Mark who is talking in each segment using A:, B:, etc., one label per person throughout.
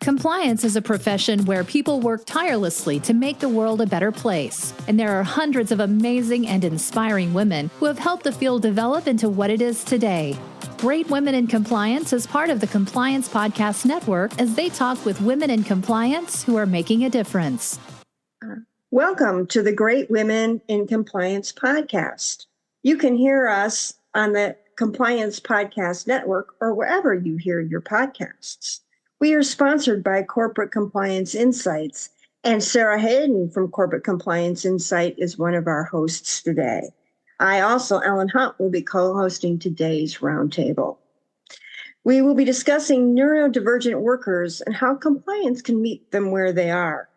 A: Compliance is a profession where people work tirelessly to make the world a better place. And there are hundreds of amazing and inspiring women who have helped the field develop into what it is today. Great Women in Compliance is part of the Compliance Podcast Network as they talk with women in compliance who are making a difference.
B: Welcome to the Great Women in Compliance podcast. You can hear us on the Compliance Podcast Network or wherever you hear your podcasts. We are sponsored by Corporate Compliance Insights, and Sarah Hadden from Corporate Compliance Insight is one of our hosts today. I also, Ellen Hunt, will be co-hosting today's roundtable. We will be discussing neurodivergent workers and how compliance can meet them where they are.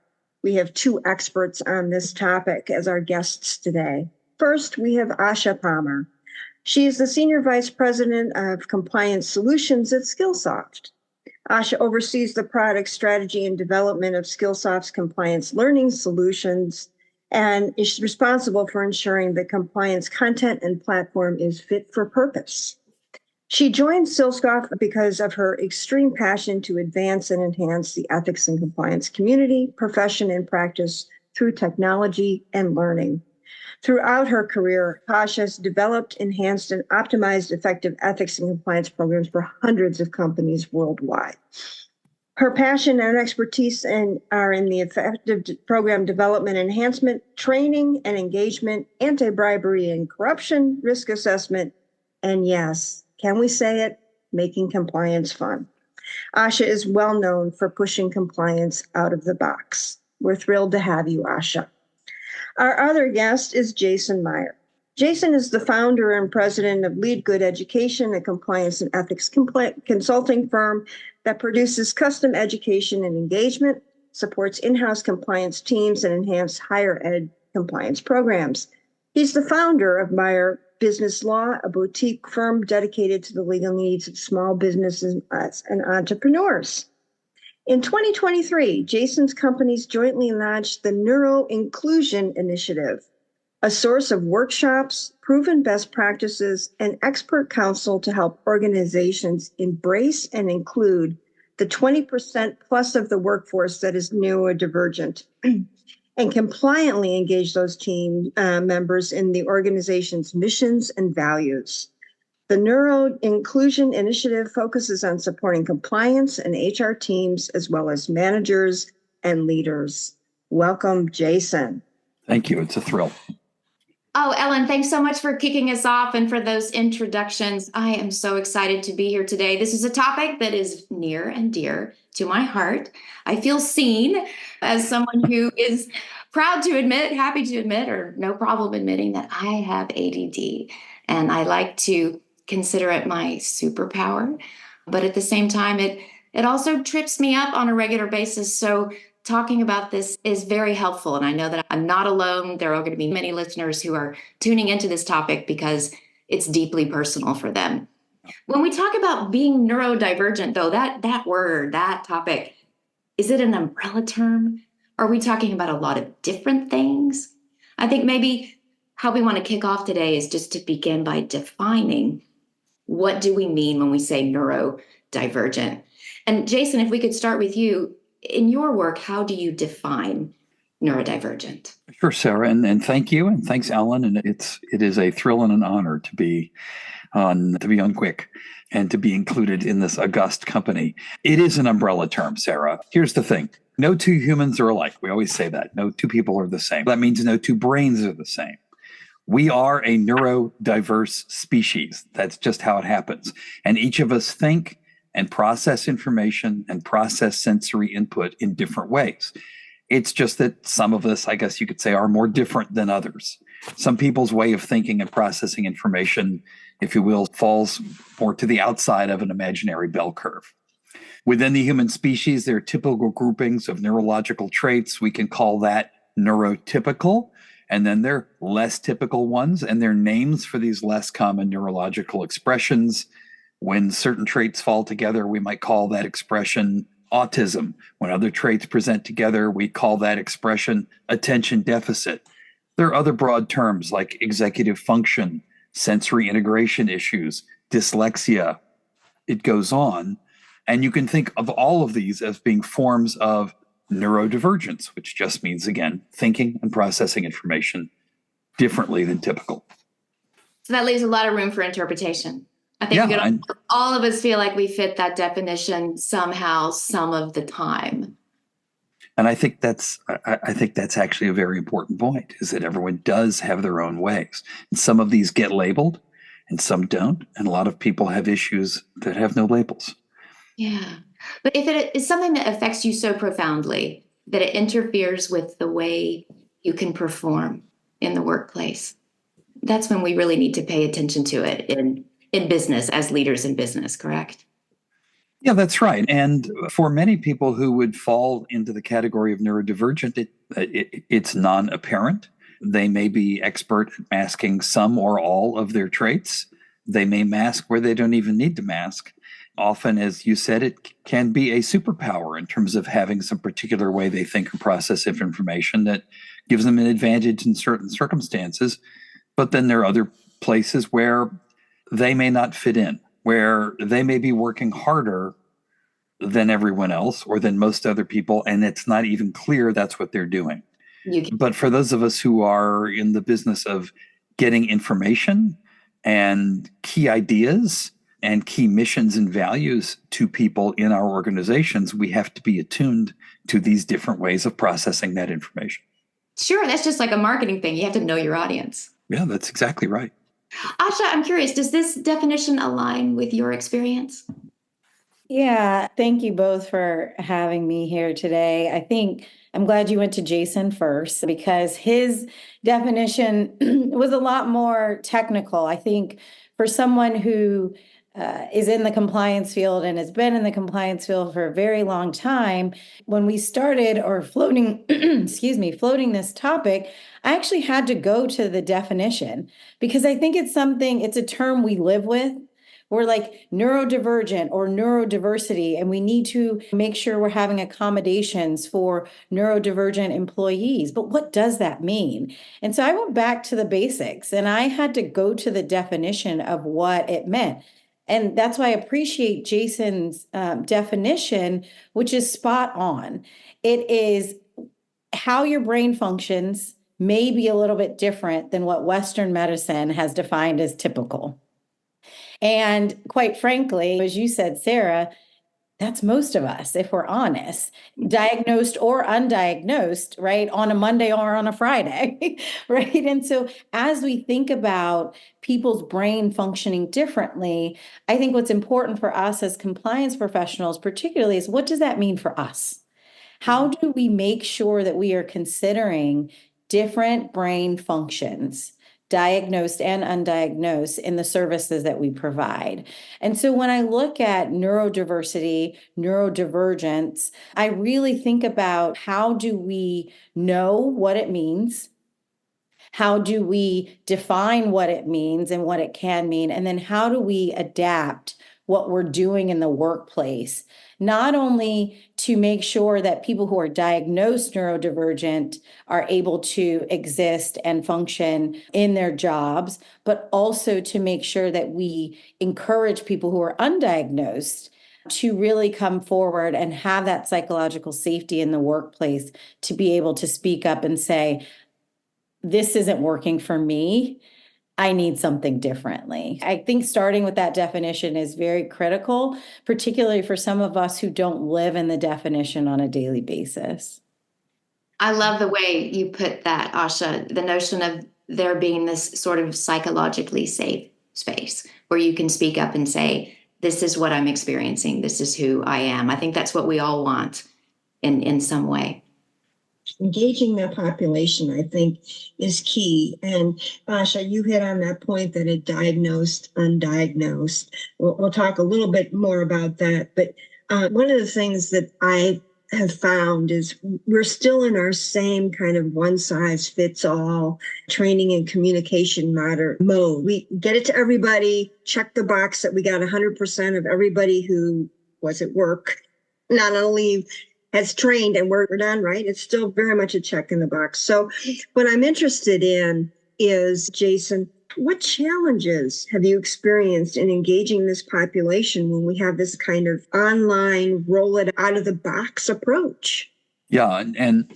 B: We have two experts on this topic as our guests today. First, we have Asha Palmer. She is the Senior Vice President of Compliance Solutions at Skillsoft. Asha oversees the product strategy and development of Skillsoft's compliance learning solutions and is responsible for ensuring that compliance content and platform is fit for purpose. She joined Skillsoft because of her extreme passion to advance and enhance the ethics and compliance community, profession, and practice through technology and learning. Throughout her career, Asha has developed, enhanced, and optimized effective ethics and compliance programs for hundreds of companies worldwide. Her passion and expertise are in the effective program development, enhancement, training and engagement, anti-bribery and corruption, risk assessment, and yes, can we say it, making compliance fun. Asha is well known for pushing compliance out of the box. We're thrilled to have you, Asha. Our other guest is Jason Meyer. Jason is the founder and president of Lead Good Education, a compliance and ethics consulting firm that produces custom education and engagement, supports in-house compliance teams, and enhances higher ed compliance programs. He's the founder of Meyer Business Law, a boutique firm dedicated to the legal needs of small businesses and entrepreneurs. In 2023, Jason's companies jointly launched the Neuroinclusion Initiative, a source of workshops, proven best practices, and expert counsel to help organizations embrace and include the 20% plus of the workforce that is neurodivergent and compliantly engage those team members in the organization's missions and values. The NeuroInclusion Initiative focuses on supporting compliance and HR teams, as well as managers and leaders. Welcome, Jason.
C: Thank you. It's a thrill.
D: Oh, Ellen, thanks so much for kicking us off and for those introductions. I am so excited to be here today. This is a topic that is near and dear to my heart. I feel seen as someone who is proud to admit, happy to admit, or no problem admitting that I have ADD. And I like to consider it my superpower. But at the same time, it also trips me up on a regular basis. So talking about this is very helpful. And I know that I'm not alone. There are going to be many listeners who are tuning into this topic because it's deeply personal for them. When we talk about being neurodivergent, though, that word, that topic, is it an umbrella term? Are we talking about a lot of different things? I think maybe how we want to kick off today is just to begin by defining what do we mean when we say neurodivergent? And Jason, if we could start with you, in your work, how do you define neurodivergent?
C: Sure, Sarah, and thank you, and thanks, Ellen. And it is a thrill and an honor to be on GWIC and to be included in this august company. It is an umbrella term, Sarah. Here's the thing. No two humans are alike. We always say that. No two people are the same. That means no two brains are the same. We are a neurodiverse species. That's just how it happens. And each of us think and process information and process sensory input in different ways. It's just that some of us, I guess you could say, are more different than others. Some people's way of thinking and processing information, if you will, falls more to the outside of an imaginary bell curve. Within the human species, there are typical groupings of neurological traits. We can call that neurotypical. And then there are less typical ones, and there are names for these less common neurological expressions. When certain traits fall together, we might call that expression autism. When other traits present together, we call that expression attention deficit. There are other broad terms like executive function, sensory integration issues, dyslexia. It goes on. And you can think of all of these as being forms of neurodivergence, which just means, again, thinking and processing information differently than typical.
D: So that leaves a lot of room for interpretation. I think all of us feel like we fit that definition somehow, some of the time.
C: And I think that's actually a very important point, is that everyone does have their own ways. And some of these get labeled and some don't. And a lot of people have issues that have no labels.
D: Yeah. But if it is something that affects you so profoundly that it interferes with the way you can perform in the workplace, that's when we really need to pay attention to it in business, as leaders in business, correct?
C: Yeah, that's right. And for many people who would fall into the category of neurodivergent, it's non-apparent. They may be expert at masking some or all of their traits. They may mask where they don't even need to mask. Often, as you said, it can be a superpower in terms of having some particular way they think or process information that gives them an advantage in certain circumstances. But then there are other places where they may not fit in, where they may be working harder than everyone else or than most other people, and it's not even clear that's what they're doing. But for those of us who are in the business of getting information and key ideas and key missions and values to people in our organizations, we have to be attuned to these different ways of processing that information.
D: Sure, that's just like a marketing thing. You have to know your audience.
C: Yeah, that's exactly right.
D: Asha, I'm curious, does this definition align with your experience?
E: Yeah, thank you both for having me here today. I think I'm glad you went to Jason first because his definition was a lot more technical. I think for someone who is in the compliance field and has been in the compliance field for a very long time, when we started floating this topic, I actually had to go to the definition because I think it's a term we live with. We're like neurodivergent or neurodiversity, and we need to make sure we're having accommodations for neurodivergent employees. But what does that mean? And so I went back to the basics and I had to go to the definition of what it meant. And that's why I appreciate Jason's definition, which is spot on. It is how your brain functions may be a little bit different than what Western medicine has defined as typical. And quite frankly, as you said, Sarah, that's most of us, if we're honest, diagnosed or undiagnosed, right, on a Monday or on a Friday, right? And so as we think about people's brain functioning differently, I think what's important for us as compliance professionals, particularly, is what does that mean for us? How do we make sure that we are considering different brain functions, diagnosed and undiagnosed, in the services that we provide? And so when I look at neurodiversity, neurodivergence, I really think about how do we know what it means? How do we define what it means and what it can mean? And then how do we adapt what we're doing in the workplace, not only to make sure that people who are diagnosed neurodivergent are able to exist and function in their jobs, but also to make sure that we encourage people who are undiagnosed to really come forward and have that psychological safety in the workplace to be able to speak up and say, this isn't working for me. I need something differently. I think starting with that definition is very critical, particularly for some of us who don't live in the definition on a daily basis.
D: I love the way you put that, Asha, the notion of there being this sort of psychologically safe space where you can speak up and say, this is what I'm experiencing. This is who I am. I think that's what we all want in some way.
B: Engaging the population, I think, is key. And Asha, you hit on that point that it diagnosed, undiagnosed. We'll talk a little bit more about that. But one of the things that I have found is we're still in our same kind of one size fits all training and communication mode. We get it to everybody, check the box that we got 100% of everybody who was at work, not on leave, has trained, and we're done, right? It's still very much a check in the box. So what I'm interested in is, Jason, What challenges have you experienced in engaging this population when we have this kind of online, roll it out of the box approach?
C: Yeah, and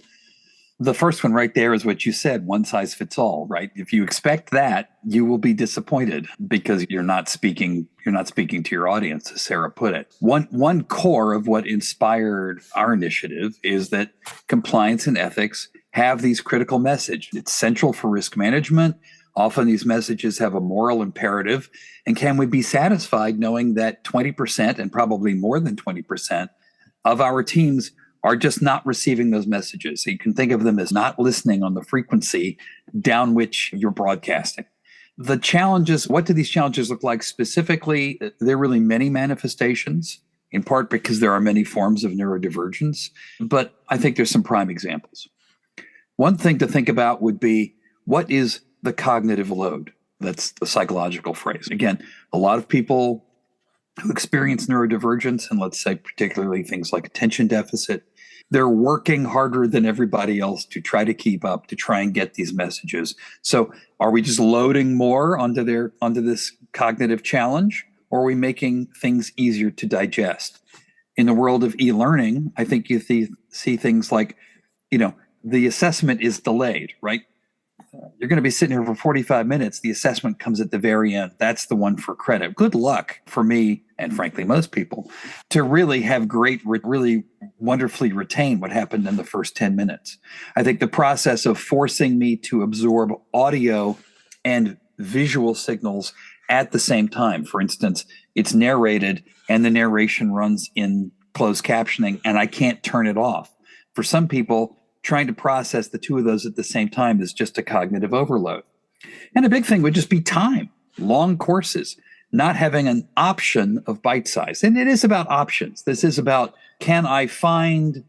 C: the first one right there is what you said, one size fits all, right? If you expect that, you will be disappointed because you're not speaking to your audience, as Sarah put it. One core of what inspired our initiative is that compliance and ethics have these critical messages. It's central for risk management. Often these messages have a moral imperative. And can we be satisfied knowing that 20% and probably more than 20% of our teams are just not receiving those messages? So you can think of them as not listening on the frequency down which you're broadcasting. The challenges, what do these challenges look like specifically? There are really many manifestations, in part because there are many forms of neurodivergence, but I think there's some prime examples. One thing to think about would be, what is the cognitive load? That's the psychological phrase. Again, a lot of people who experience neurodivergence, and let's say particularly things like attention deficit, they're working harder than everybody else to try to keep up, to try and get these messages. So are we just loading more onto this cognitive challenge, or are we making things easier to digest? In the world of e-learning, I think you see things like, the assessment is delayed, right? You're going to be sitting here for 45 minutes. The assessment comes at the very end. That's the one for credit. Good luck for me, and frankly, most people, to really have really wonderfully retain what happened in the first 10 minutes. I think the process of forcing me to absorb audio and visual signals at the same time. For instance, it's narrated and the narration runs in closed captioning and I can't turn it off. For some people, trying to process the two of those at the same time is just a cognitive overload. And a big thing would just be time, long courses, not having an option of bite size. And it is about options. This is about, can I find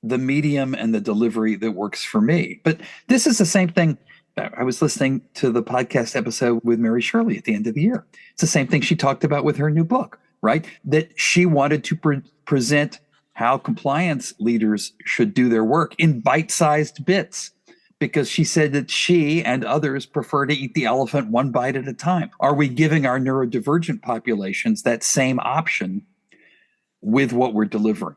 C: the medium and the delivery that works for me? But this is the same thing. I was listening to the podcast episode with Mary Shirley at the end of the year. It's the same thing she talked about with her new book, right? That she wanted to present how compliance leaders should do their work in bite-sized bits, because she said that she and others prefer to eat the elephant one bite at a time. Are we giving our neurodivergent populations that same option with what we're delivering?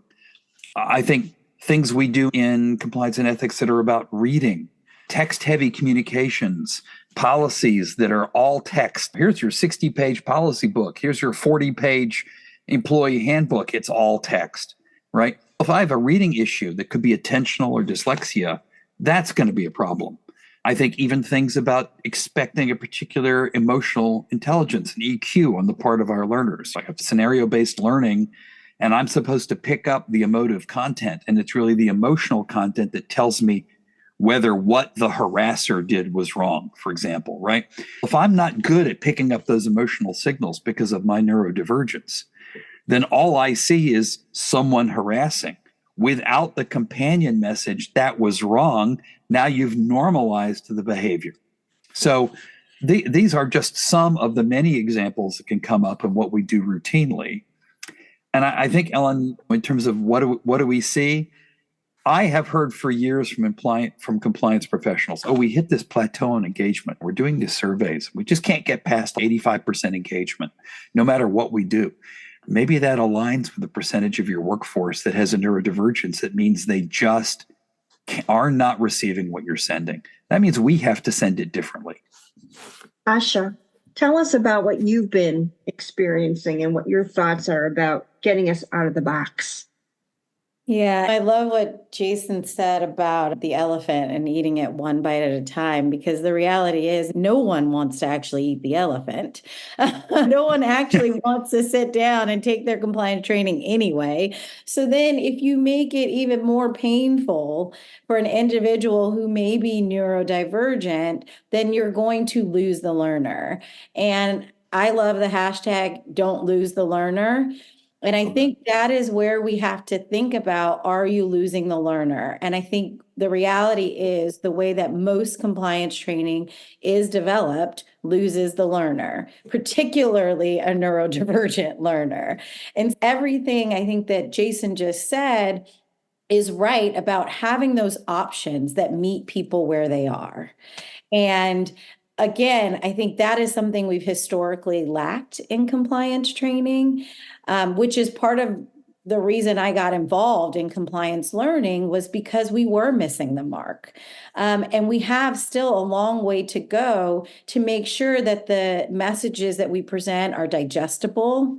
C: I think things we do in compliance and ethics that are about reading, text-heavy communications, policies that are all text. Here's your 60-page policy book. Here's your 40-page employee handbook. It's all text. Right? If I have a reading issue that could be attentional or dyslexia, that's going to be a problem. I think even things about expecting a particular emotional intelligence and EQ on the part of our learners, like a scenario-based learning, and I'm supposed to pick up the emotive content, and it's really the emotional content that tells me whether what the harasser did was wrong, for example, right? If I'm not good at picking up those emotional signals because of my neurodivergence, then all I see is someone harassing without the companion message that was wrong. Now you've normalized the behavior. So these are just some of the many examples that can come up of what we do routinely. And I think, Ellen, in terms of what do we see, I have heard for years from compliance professionals, we hit this plateau in engagement. We're doing these surveys. We just can't get past 85% engagement, no matter what we do. Maybe that aligns with the percentage of your workforce that has a neurodivergence. That means they just are not receiving what you're sending. That means we have to send it differently.
B: Asha, tell us about what you've been experiencing and what your thoughts are about getting us out of the box.
E: Yeah, I love what Jason said about the elephant and eating it one bite at a time, because the reality is no one wants to actually eat the elephant. No one actually wants to sit down and take their compliance training anyway. So then if you make it even more painful for an individual who may be neurodivergent, then you're going to lose the learner. And I love the hashtag don't lose the learner. And I think that is where we have to think about, are you losing the learner? And I think the reality is the way that most compliance training is developed loses the learner, particularly a neurodivergent learner. And everything I think that Jason just said is right about having those options that meet people where they are. And again, I think that is something we've historically lacked in compliance training, which is part of the reason I got involved in compliance learning was because we were missing the mark. And we have still a long way to go to make sure that the messages that we present are digestible,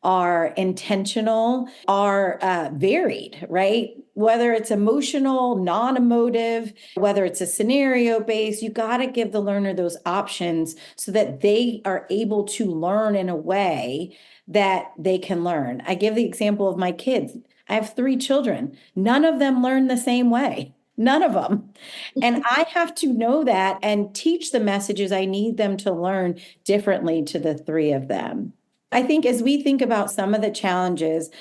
E: are intentional, are varied, right? Whether it's emotional, non-emotive, whether it's a scenario-based, you got to give the learner those options so that they are able to learn in a way that they can learn. I give the example of my kids. I have 3 children. None of them learn the same way. None of them. And I have to know that and teach the messages I need them to learn differently to the 3 of them. I think as we think about some of the challenges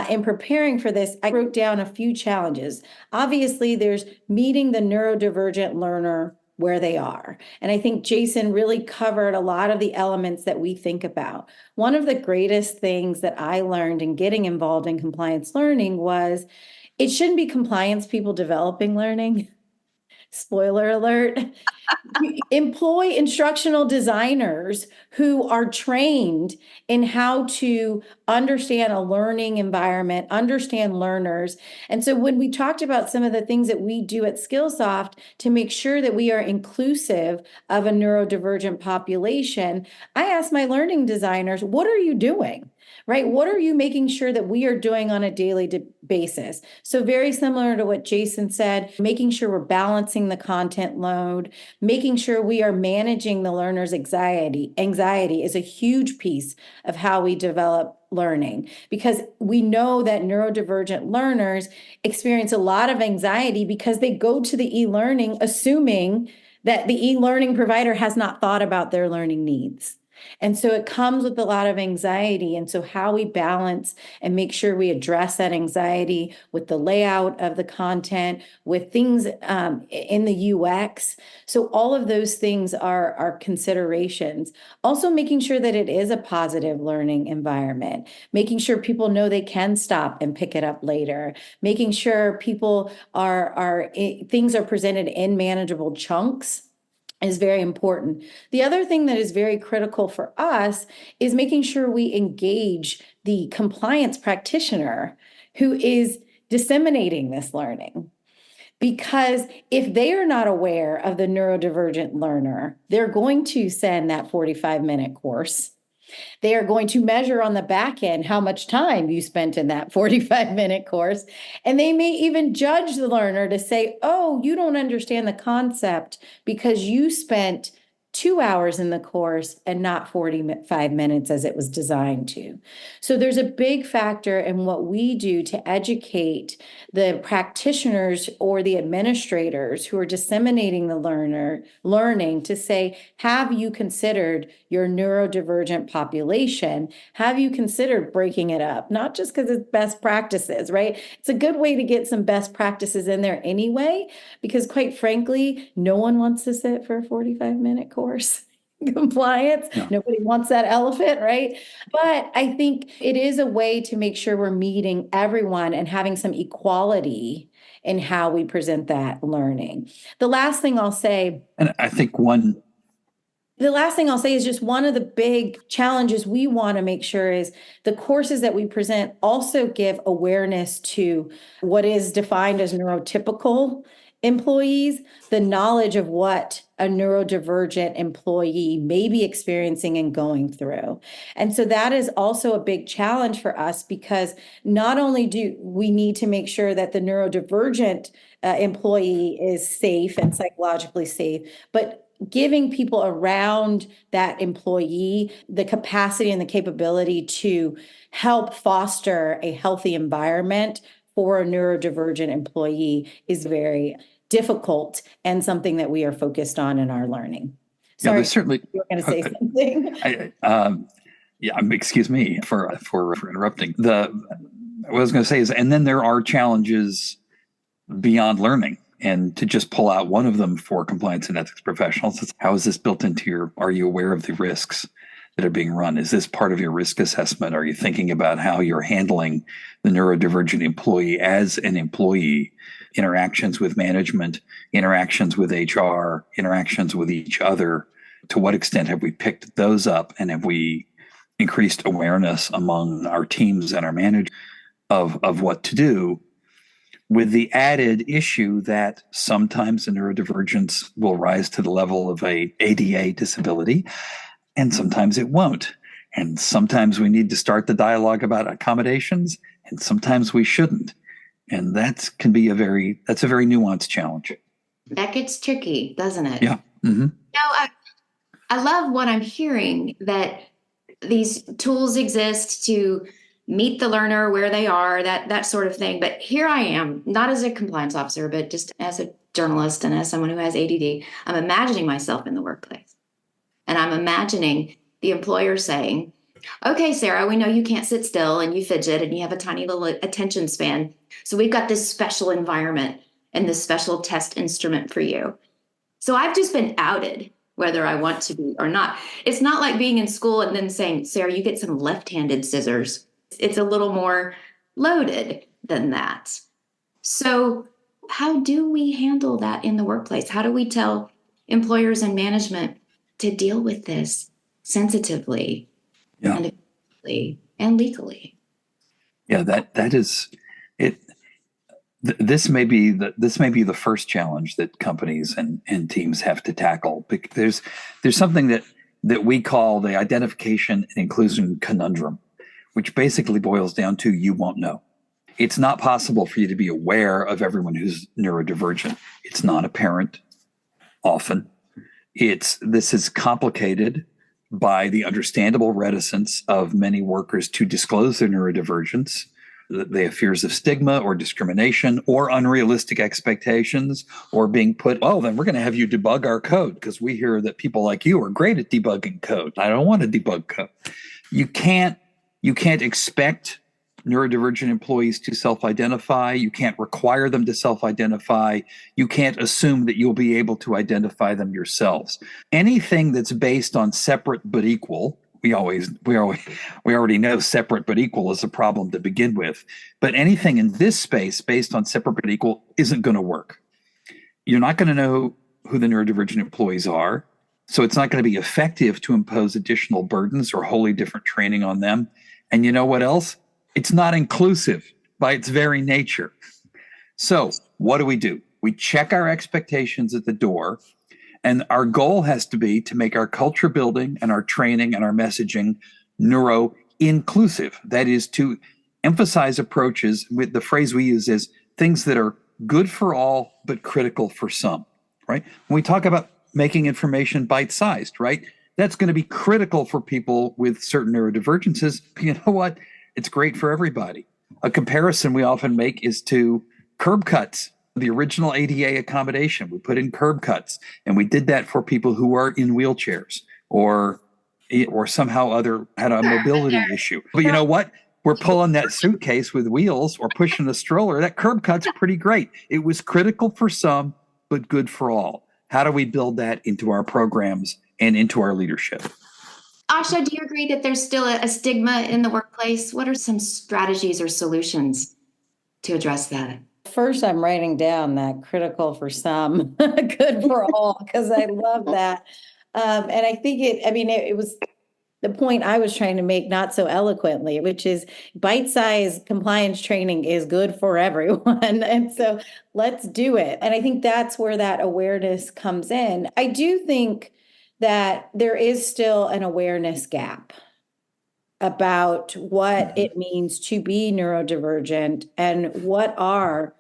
E: in preparing for this, I wrote down a few challenges. Obviously, there's meeting the neurodivergent learner where they are. And I think Jason really covered a lot of the elements that we think about. One of the greatest things that I learned in getting involved in compliance learning was it shouldn't be compliance people developing learning. Spoiler alert. Employ instructional designers who are trained in how to understand a learning environment, understand learners. And so when we talked about some of the things that we do at Skillsoft to make sure that we are inclusive of a neurodivergent population, I asked my learning designers, what are you doing? Right? What are you making sure that we are doing on a daily basis? So very similar to what Jason said, making sure we're balancing the content load, making sure we are managing the learner's anxiety. Anxiety is a huge piece of how we develop learning because we know that neurodivergent learners experience a lot of anxiety because they go to the e-learning assuming that the e-learning provider has not thought about their learning needs. And so it comes with a lot of anxiety. And so how we balance and make sure we address that anxiety with the layout of the content, with things in the UX. So all of those things are considerations. Also making sure that it is a positive learning environment, making sure people know they can stop and pick it up later, making sure people things are presented in manageable chunks is very important. The other thing that is very critical for us is making sure we engage the compliance practitioner who is disseminating this learning. Because if they are not aware of the neurodivergent learner, they're going to send that 45-minute course. They are going to measure on the back end how much time you spent in that 45-minute course. And they may even judge the learner to say, oh, you don't understand the concept because you spent 2 hours in the course and not 45 minutes as it was designed to. So there's a big factor in what we do to educate the practitioners or the administrators who are disseminating the learning to say, have you considered your neurodivergent population? Have you considered breaking it up? Not just because it's best practices, right? It's a good way to get some best practices in there anyway, because quite frankly, no one wants to sit for a 45-minute course. Compliance. Yeah. Nobody wants that elephant, right? But I think it is a way to make sure we're meeting everyone and having some equality in how we present that learning. The last thing I'll say,
C: and I think
E: is just one of the big challenges we want to make sure is the courses that we present also give awareness to what is defined as neurotypical employees, the knowledge of what a neurodivergent employee may be experiencing and going through. And so that is also a big challenge for us because not only do we need to make sure that the neurodivergent employee is safe and psychologically safe, but giving people around that employee the capacity and the capability to help foster a healthy environment for a neurodivergent employee is very difficult and something that we are focused on in our learning. Sorry,
C: certainly,
E: you were going to say something.
C: Excuse me for interrupting. What I was going to say is, and then there are challenges beyond learning. And to just pull out one of them for compliance and ethics professionals, how is this built into are you aware of the risks that are being run? Is this part of your risk assessment? Are you thinking about how you're handling the neurodivergent employee as an employee, interactions with management, interactions with HR, interactions with each other, to what extent have we picked those up, and have we increased awareness among our teams and our managers of what to do, with the added issue that sometimes the neurodivergence will rise to the level of a ADA disability, and sometimes it won't. And sometimes we need to start the dialogue about accommodations, and sometimes we shouldn't. And that's a very nuanced challenge.
D: That gets tricky, doesn't it?
C: Yeah. Mm-hmm.
D: I love what I'm hearing, that these tools exist to meet the learner where they are, that sort of thing. But here I am, not as a compliance officer, but just as a journalist and as someone who has ADD, I'm imagining myself in the workplace. And I'm imagining the employer saying, okay, Sarah, we know you can't sit still and you fidget and you have a tiny little attention span. So we've got this special environment and this special test instrument for you. So I've just been outed, whether I want to be or not. It's not like being in school and then saying, Sarah, you get some left-handed scissors. It's a little more loaded than that. So how do we handle that in the workplace? How do we tell employers and management to deal with this sensitively and legally?
C: Yeah, that is it. This may be the first challenge that companies and teams have to tackle. There's something that we call the identification and inclusion conundrum, which basically boils down to you won't know. It's not possible for you to be aware of everyone who's neurodivergent. It's not apparent often. This is complicated by the understandable reticence of many workers to disclose their neurodivergence. They have fears of stigma or discrimination or unrealistic expectations, or being put, oh, then we're going to have you debug our code because we hear that people like you are great at debugging code. I don't want to debug code. You can't expect neurodivergent employees to self-identify. You can't require them to self-identify. You can't assume that you'll be able to identify them yourselves. Anything that's based on separate but equal, we already know separate but equal is a problem to begin with. But anything in this space based on separate but equal isn't going to work. You're not going to know who the neurodivergent employees are, so it's not going to be effective to impose additional burdens or wholly different training on them. And you know what else? It's not inclusive by its very nature. So what do? We check our expectations at the door, and our goal has to be to make our culture building and our training and our messaging neuro-inclusive. That is, to emphasize approaches with the phrase we use is things that are good for all, but critical for some, right? When we talk about making information bite-sized, right? That's going to be critical for people with certain neurodivergences. You know what? It's great for everybody. A comparison we often make is to curb cuts. The original ADA accommodation, we put in curb cuts, and we did that for people who are in wheelchairs or somehow other had a mobility issue. But you know what? We're pulling that suitcase with wheels or pushing a stroller. That curb cut's pretty great. It was critical for some, but good for all. How do we build that into our programs and into our leadership?
D: Asha, do you agree that there's still a stigma in the workplace? What are some strategies or solutions to address that?
E: First, I'm writing down that critical for some, good for all, because I love that. And I think it was the point I was trying to make, not so eloquently, which is bite-sized compliance training is good for everyone. And so let's do it. And I think that's where that awareness comes in. I do think that there is still an awareness gap about what it means to be neurodivergent and what are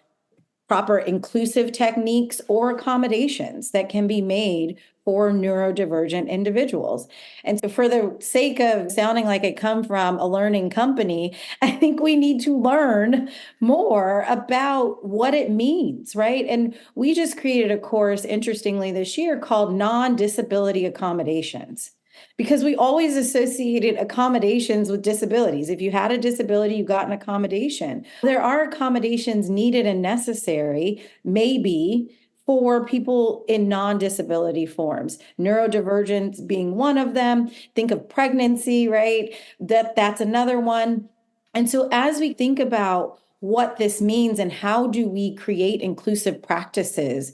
E: proper inclusive techniques or accommodations that can be made for neurodivergent individuals. And so for the sake of sounding like I come from a learning company, I think we need to learn more about what it means, right? And we just created a course, interestingly, this year called Non-Disability Accommodations, because we always associated accommodations with disabilities. If you had a disability, you got an accommodation. There are accommodations needed and necessary, maybe, for people in non-disability forms, neurodivergence being one of them. Think of pregnancy, right? That's another one. And so as we think about what this means and how do we create inclusive practices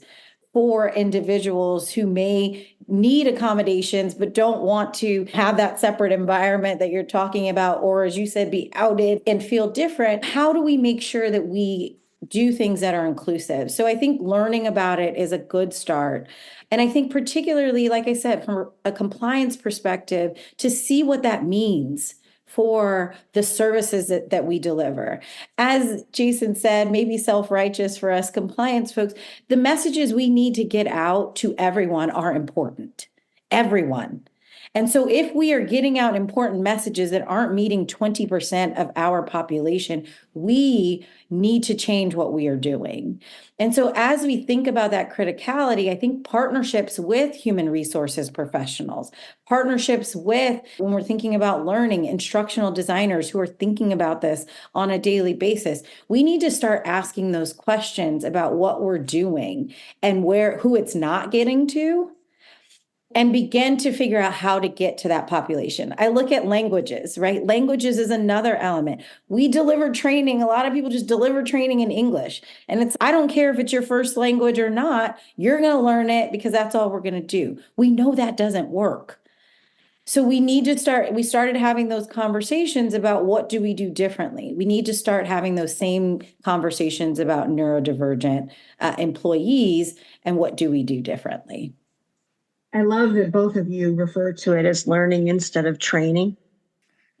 E: for individuals who may need accommodations, but don't want to have that separate environment that you're talking about, or as you said, be outed and feel different. How do we make sure that we do things that are inclusive? So I think learning about it is a good start. And I think particularly, like I said, from a compliance perspective, to see what that means for the services that we deliver. As Jason said, maybe self-righteous for us compliance folks, the messages we need to get out to everyone are important. Everyone. And so if we are getting out important messages that aren't meeting 20% of our population, we need to change what we are doing. And so as we think about that criticality, I think partnerships with human resources professionals, partnerships with, when we're thinking about learning, instructional designers who are thinking about this on a daily basis, we need to start asking those questions about what we're doing and who it's not getting to, and begin to figure out how to get to that population. I look at languages, right? Languages is another element. We deliver training. A lot of people just deliver training in English. And I don't care if it's your first language or not, you're going to learn it because that's all we're going to do. We know that doesn't work. So we need to we started having those conversations about what do we do differently. We need to start having those same conversations about neurodivergent employees and what do we do differently.
B: I love that both of you refer to it as learning instead of training.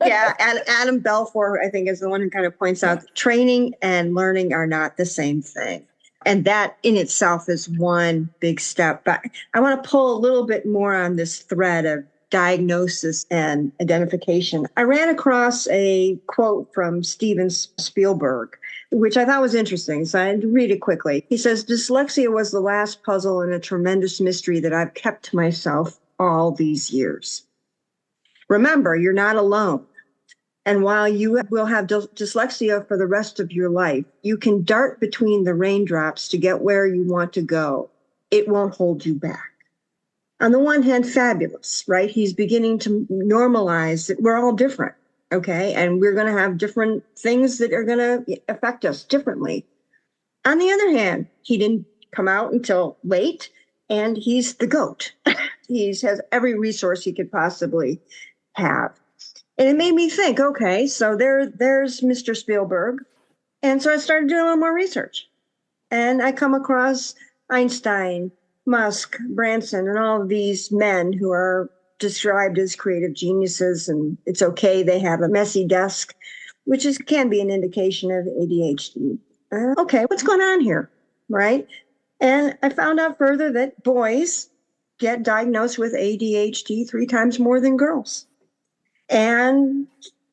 B: Yeah, and Adam Belfour, I think, is the one who kind of points out that training and learning are not the same thing. And that in itself is one big step. But I want to pull a little bit more on this thread of diagnosis and identification. I ran across a quote from Steven Spielberg, which I thought was interesting. So I'd read it quickly. He says, "Dyslexia was the last puzzle in a tremendous mystery that I've kept to myself all these years. Remember, you're not alone. And while you will have dyslexia for the rest of your life, you can dart between the raindrops to get where you want to go. It won't hold you back." On the one hand, fabulous, right? He's beginning to normalize that we're all different. Okay. And we're going to have different things that are going to affect us differently. On the other hand, he didn't come out until late, and he's the GOAT. He has every resource he could possibly have. And it made me think, okay, so there's Mr. Spielberg. And so I started doing a little more research. And I come across Einstein, Musk, Branson, and all of these men who are described as creative geniuses, and it's okay, they have a messy desk, which can be an indication of ADHD. Okay, what's going on here, right? And I found out further that boys get diagnosed with ADHD 3 times more than girls, and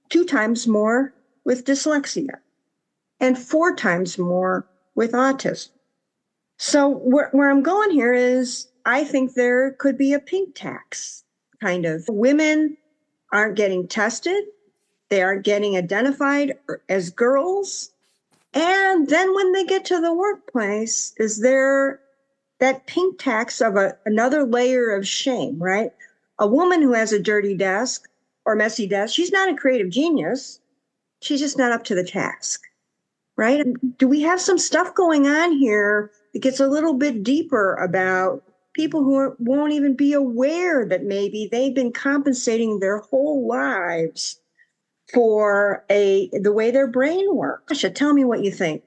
B: 2 times more with dyslexia, and 4 times more with autism. So where I'm going here is I think there could be a pink tax, kind of. Women aren't getting tested. They aren't getting identified as girls. And then when they get to the workplace, is there that pink tax of another layer of shame, right? A woman who has a dirty desk or messy desk, she's not a creative genius. She's just not up to the task, right? Do we have some stuff going on here that gets a little bit deeper about people who won't even be aware that maybe they've been compensating their whole lives for the way their brain works? Asha, tell me what you think.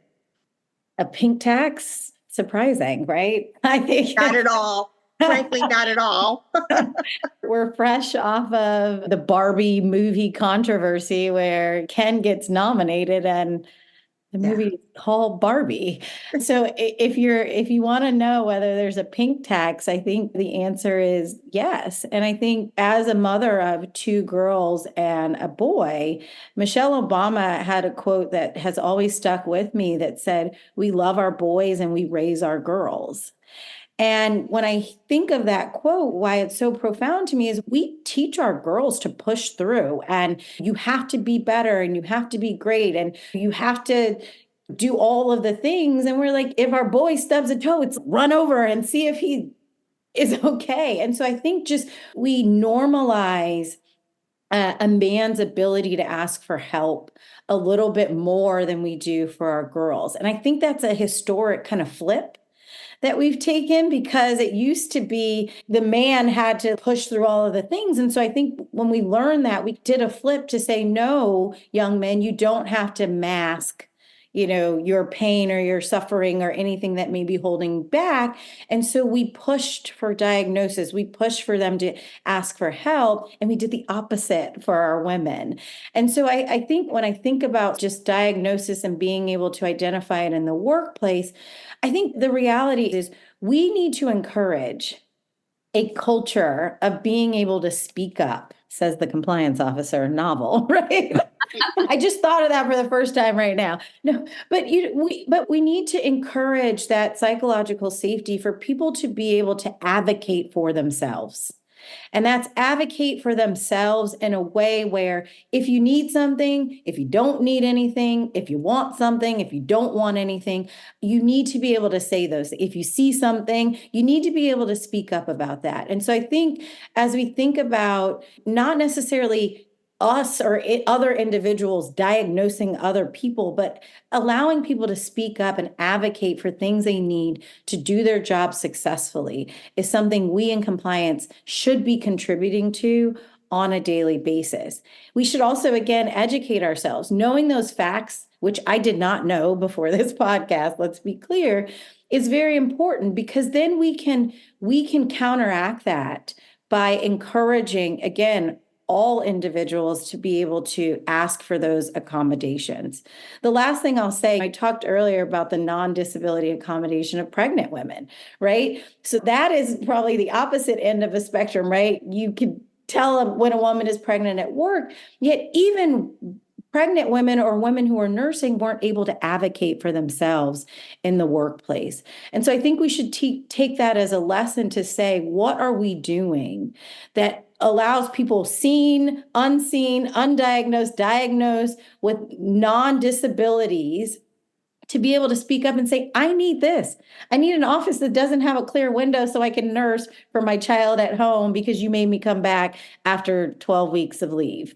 E: A pink tax? Surprising, right? I think
B: not at all. Frankly, not at all.
E: We're fresh off of the Barbie movie controversy where Ken gets nominated and the movie is called Barbie. So if you want to know whether there's a pink tax, I think the answer is yes. And I think as a mother of 2 girls and a boy, Michelle Obama had a quote that has always stuck with me that said, "We love our boys and we raise our girls." And when I think of that quote, why it's so profound to me is we teach our girls to push through, and you have to be better and you have to be great and you have to do all of the things. And we're like, if our boy stubs a toe, it's run over and see if he is okay. And so I think just we normalize a man's ability to ask for help a little bit more than we do for our girls. And I think that's a historic kind of flip that we've taken, because it used to be the man had to push through all of the things. And so I think when we learned that, we did a flip to say, no, young men, you don't have to mask your pain or your suffering or anything that may be holding back. And so we pushed for diagnosis. We pushed for them to ask for help, and we did the opposite for our women. And so I think when I think about just diagnosis and being able to identify it in the workplace, I think the reality is we need to encourage a culture of being able to speak up, says the compliance officer novel, right? I just thought of that for the first time right now. No, but we need to encourage that psychological safety for people to be able to advocate for themselves. And that's advocate for themselves in a way where if you need something, if you don't need anything, if you want something, if you don't want anything, you need to be able to say those. If you see something, you need to be able to speak up about that. And so I think as we think about not necessarily us or other individuals diagnosing other people, but allowing people to speak up and advocate for things they need to do their job successfully is something we in compliance should be contributing to on a daily basis. We should also, again, educate ourselves. Knowing those facts, which I did not know before this podcast, let's be clear, is very important, because then we can counteract that by encouraging, again, all individuals to be able to ask for those accommodations. The last thing I'll say, I talked earlier about the non-disability accommodation of pregnant women, right? So that is probably the opposite end of a spectrum, right? You can tell when a woman is pregnant at work, yet even pregnant women or women who are nursing weren't able to advocate for themselves in the workplace. And so I think we should take that as a lesson to say, what are we doing that allows people seen, unseen, undiagnosed, diagnosed with non-disabilities to be able to speak up and say, I need this. I need an office that doesn't have a clear window so I can nurse for my child at home because you made me come back after 12 weeks of leave.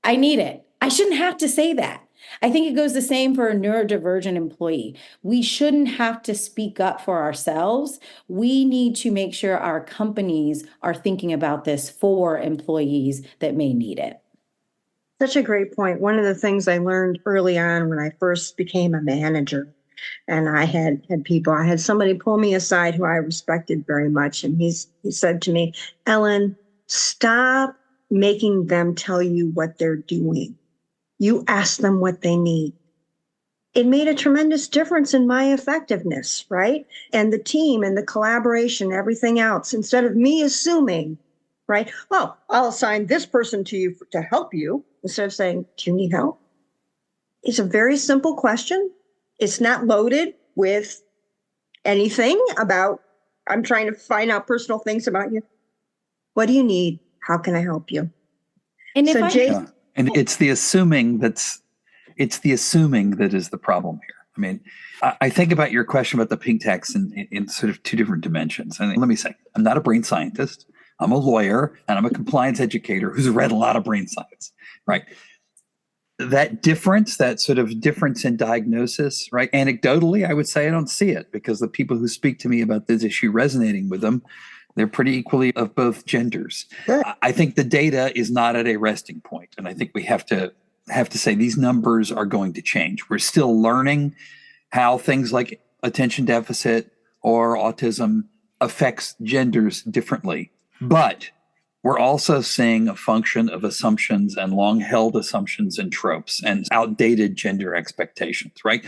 E: I need it. I shouldn't have to say that. I think it goes the same for a neurodivergent employee. We shouldn't have to speak up for ourselves. We need to make sure our companies are thinking about this for employees that may need it.
B: Such a great point. One of the things I learned early on when I first became a manager, and I had somebody pull me aside who I respected very much. And he said to me, Ellen, stop making them tell you what they're doing. You ask them what they need. It made a tremendous difference in my effectiveness, right? And the team and the collaboration, everything else. Instead of me assuming, right, well, I'll assign this person to you to help you, instead of saying, do you need help? It's a very simple question. It's not loaded with anything about, I'm trying to find out personal things about you. What do you need? How can I help you?
E: And
B: so
C: Jason, and it's the assuming that is the problem here. I mean, I think about your question about the pink text in sort of two different dimensions. And let me say, I'm not a brain scientist. I'm a lawyer and I'm a compliance educator who's read a lot of brain science, right? That sort of difference in diagnosis, right? Anecdotally, I would say I don't see it, because the people who speak to me about this issue resonating with them, they're pretty equally of both genders. Sure. I think the data is not at a resting point. And I think we have to say these numbers are going to change. We're still learning how things like attention deficit or autism affects genders differently. But we're also seeing a function of assumptions and long-held assumptions and tropes and outdated gender expectations, right?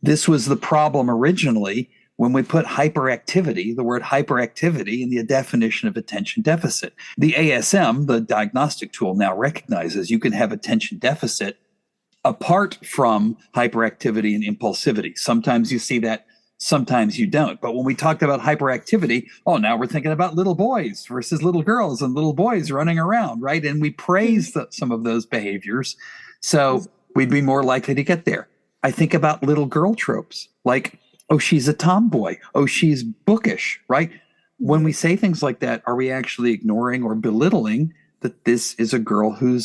C: This was the problem originally when we put hyperactivity, the word hyperactivity, in the definition of attention deficit. The ASM, the diagnostic tool, now recognizes you can have attention deficit apart from hyperactivity and impulsivity. Sometimes you see that, sometimes you don't. But when we talked about hyperactivity, now we're thinking about little boys versus little girls and little boys running around, right? And we praise some of those behaviors, so we'd be more likely to get there. I think about little girl tropes, like, oh, she's a tomboy. Oh, she's bookish, right? When we say things like that, are we actually ignoring or belittling that this is a girl who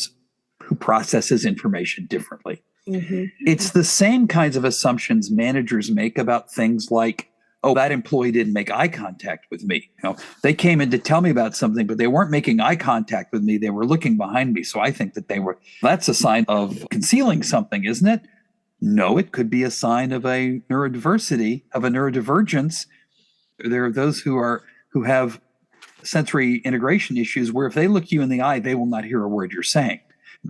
C: processes information differently? Mm-hmm. It's the same kinds of assumptions managers make about things like, oh, that employee didn't make eye contact with me. They came in to tell me about something, but they weren't making eye contact with me. They were looking behind me. So I think that that's a sign of concealing something, isn't it? No, it could be a sign of a neurodiversity, of a neurodivergence. There are those who have sensory integration issues where if they look you in the eye, they will not hear a word you're saying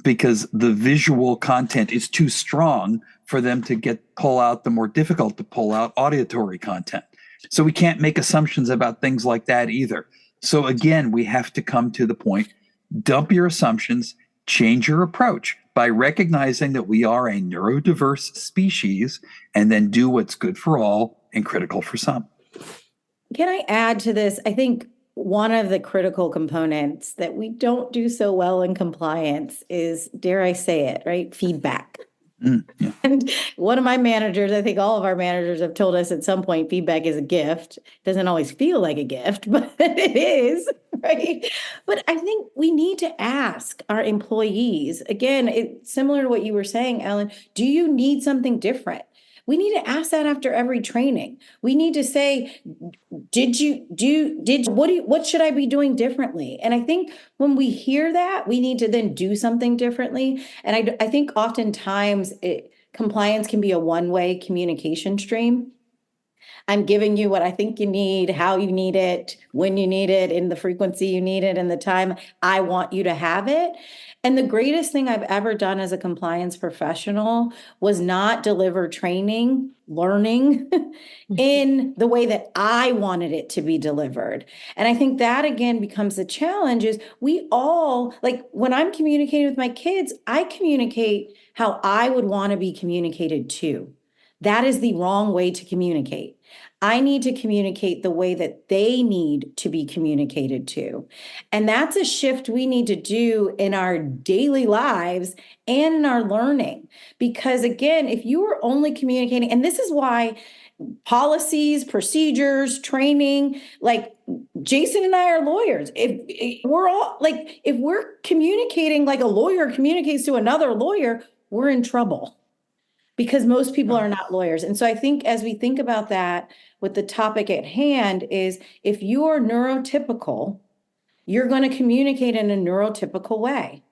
C: because the visual content is too strong for them to pull out the more difficult to pull out auditory content. So we can't make assumptions about things like that either. So again, we have to come to the point, dump your assumptions, change your approach by recognizing that we are a neurodiverse species, and then do what's good for all and critical for some.
E: Can I add to this? I think one of the critical components that we don't do so well in compliance is, dare I say it, right? Feedback.
C: Yeah.
E: And one of my managers, I think all of our managers have told us at some point, feedback is a gift. It doesn't always feel like a gift, but it is, right? But I think we need to ask our employees, again, it's similar to what you were saying, Ellen, do you need something different? We need to ask that after every training. We need to say, what should I be doing differently? And I think when we hear that, we need to then do something differently. And I think oftentimes compliance can be a one-way communication stream. I'm giving you what I think you need, how you need it, when you need it, in the frequency you need it, and the time I want you to have it. And the greatest thing I've ever done as a compliance professional was not deliver training, learning in the way that I wanted it to be delivered. And I think that again becomes the challenge is we all, like when I'm communicating with my kids, I communicate how I would want to be communicated to. That is the wrong way to communicate. I need to communicate the way that they need to be communicated to. And that's a shift we need to do in our daily lives and in our learning. Because again, if you are only communicating, and this is why policies, procedures, training, like Jason and I are lawyers. If we're communicating like a lawyer communicates to another lawyer, we're in trouble. Because most people are not lawyers. And so I think as we think about that with the topic at hand is if you are neurotypical, you're going to communicate in a neurotypical way.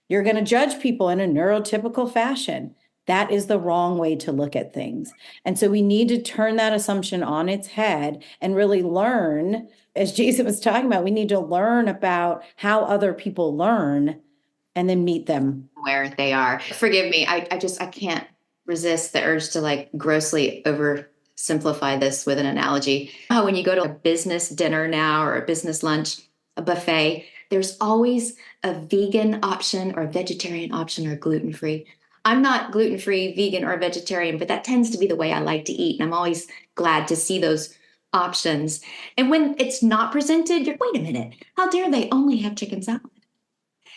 E: You're going to judge people in a neurotypical fashion. That is the wrong way to look at things. And so we need to turn that assumption on its head and really learn, as Jason was talking about, we need to learn about how other people learn and then meet them
D: where they are. Forgive me. I can't resist the urge to like grossly oversimplify this with an analogy. Oh, when you go to a business dinner now or a business lunch, a buffet, there's always a vegan option or a vegetarian option or gluten-free. I'm not gluten-free, vegan, or vegetarian, but that tends to be the way I like to eat. And I'm always glad to see those options. And when it's not presented, you're, wait a minute, how dare they only have chicken salad?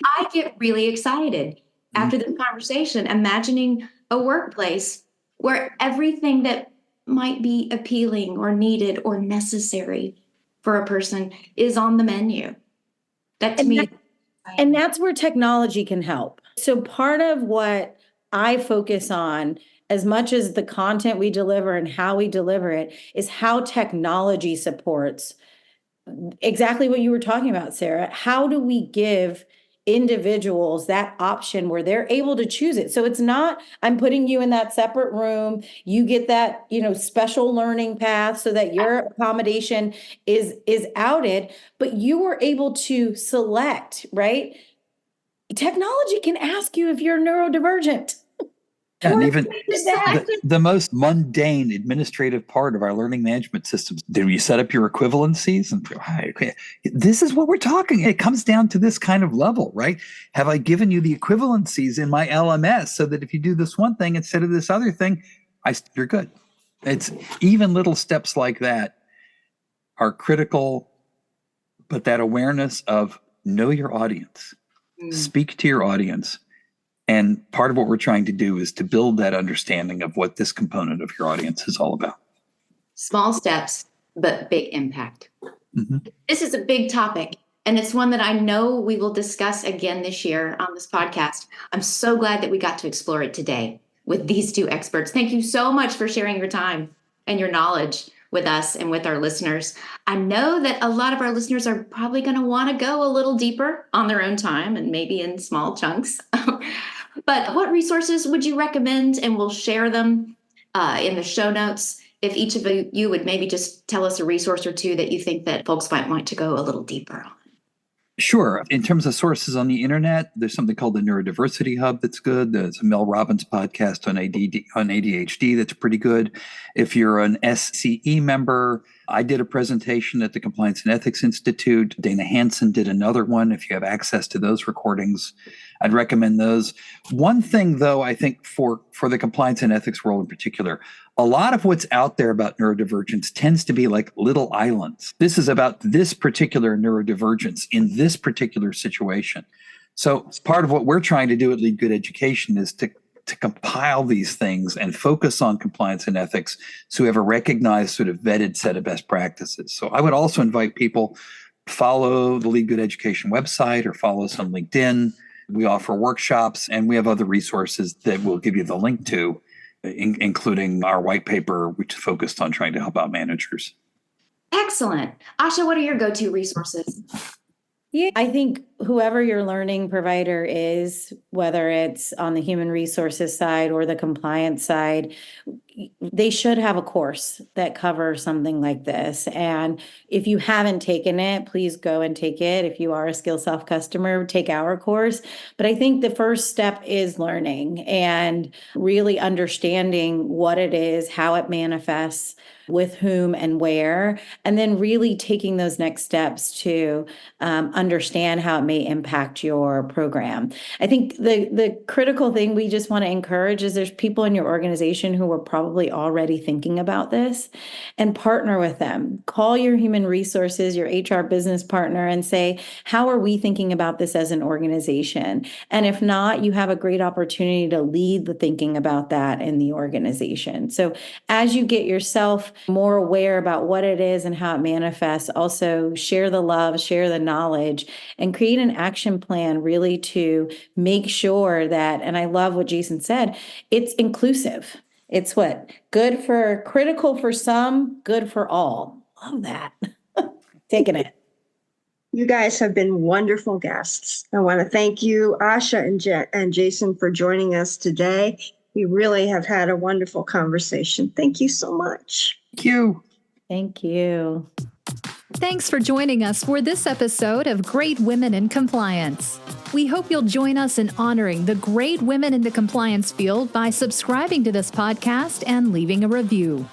D: I get really excited after this conversation, imagining a workplace where everything that might be appealing or needed or necessary for a person is on the menu. That to me.
E: And that's where technology can help. So part of what I focus on, as much as the content we deliver and how we deliver it, is how technology supports exactly what you were talking about, Sarah. How do we give individuals that option where they're able to choose it? So it's not, I'm putting you in that separate room, you get that, special learning path so that your accommodation is outed, but you were able to select, right? Technology can ask you if you're neurodivergent.
C: And even the most mundane administrative part of our learning management systems. Do you set up your equivalencies? And this is what we're talking. It comes down to this kind of level, right? Have I given you the equivalencies in my LMS so that if you do this one thing instead of this other thing, you're good. It's even little steps like that are critical, but that awareness of know your audience, speak to your audience. And part of what we're trying to do is to build that understanding of what this component of your audience is all about.
D: Small steps, but big impact.
C: Mm-hmm.
D: This is a big topic, and it's one that I know we will discuss again this year on this podcast. I'm so glad that we got to explore it today with these two experts. Thank you so much for sharing your time and your knowledge with us and with our listeners. I know that a lot of our listeners are probably going to want to go a little deeper on their own time and maybe in small chunks. But what resources would you recommend? And we'll share them in the show notes. If each of you would maybe just tell us a resource or two that you think that folks might want to go a little deeper on.
C: Sure. In terms of sources on the internet, there's something called the Neurodiversity Hub that's good. There's a Mel Robbins podcast on ADHD that's pretty good. If you're an SCE member, I did a presentation at the Compliance and Ethics Institute. Dana Hansen did another one. If you have access to those recordings, I'd recommend those. One thing, though, I think for the compliance and ethics world in particular, a lot of what's out there about neurodivergence tends to be like little islands. This is about this particular neurodivergence in this particular situation. So part of what we're trying to do at Lead Good Education is to compile these things and focus on compliance and ethics so we have a recognized sort of vetted set of best practices. So I would also invite people to follow the Lead Good Education website or follow us on LinkedIn. We offer workshops and we have other resources that we'll give you the link to, including our white paper, which is focused on trying to help out managers.
D: Excellent. Asha, what are your go-to resources?
E: Yeah, I think whoever your learning provider is, whether it's on the human resources side or the compliance side, they should have a course that covers something like this. And if you haven't taken it, please go and take it. If you are a Skillsoft customer, take our course. But I think the first step is learning and really understanding what it is, how it manifests, with whom and where, and then really taking those next steps to understand how it may impact your program. I think the critical thing we just want to encourage is there's people in your organization who are probably already thinking about this, and partner with them. Call your human resources, your HR business partner, and say, how are we thinking about this as an organization? And if not, you have a great opportunity to lead the thinking about that in the organization. So as you get yourself more aware about what it is and how it manifests, also share the love, share the knowledge, and create an action plan really to make sure that, and I love what Jason said, it's inclusive. It's what? Good for, critical for some, good for all. Love that. Taking it.
B: You guys have been wonderful guests. I want to thank you, Asha and Jason, for joining us today. We really have had a wonderful conversation. Thank you so much.
C: Thank you.
E: Thank you.
A: Thanks for joining us for this episode of Great Women in Compliance. We hope you'll join us in honoring the great women in the compliance field by subscribing to this podcast and leaving a review.